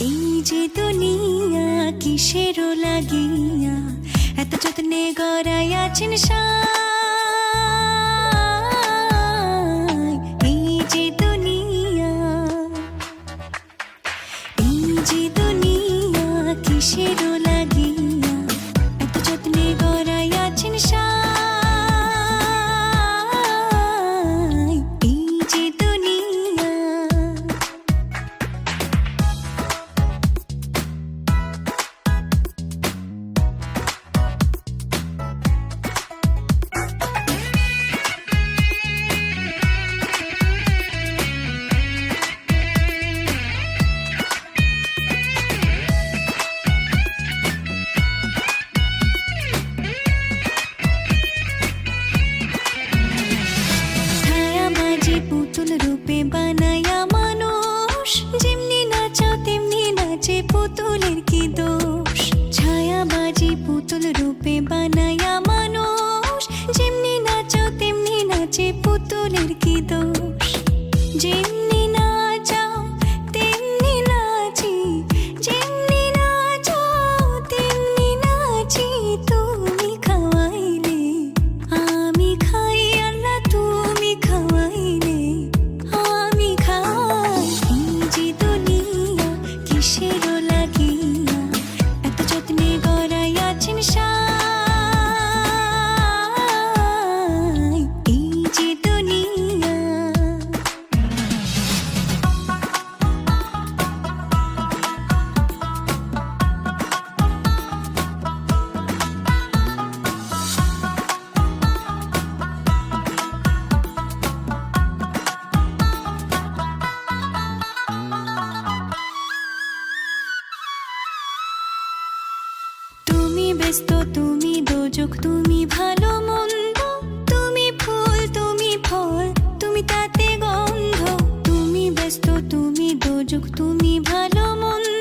এই যে দুনিয়া কিসের লাগিয়া এত যত্নে গড়াই আছেন সাই। এই যে দুনিয়া, এই যে দুনিয়া কিসের লাগিয়া এত যত্নে গড়াই আছেন সাই। এই যে দুনিয়া, পুতুল রূপে বানায়া মানুষ, যেমনি নাচাও তেমনি নাচে, পুতুলের কি দোষ। ছায়াবাজি পুতুল রূপে বানায়া মানুষ, যেমনি নাচাও তেমনি নাচে, পুতুলের কি দোষ। যেমনি নাচাও তেমনি নাচি, যেমনি নাচাও তেমনি নাচি, তুমি খাওয়াইলে আমি খাই, আল্লাহ তুমি খাওয়াইলে আমি খাই। এই যে দুনিয়া কিসের লাগিয়া এত যত্নে গড়াই আছেন সাই। এই যে দুনিয়া, তুমি ব্যস্ত, তুমি দোজক, তুমি ভালো মন্দ, তুমি ফুল, তুমি ফল, তুমি তাতে গন্ধ। তুমি ব্যস্ত, তুমি দোজক, তুমি ভালো মন্দ,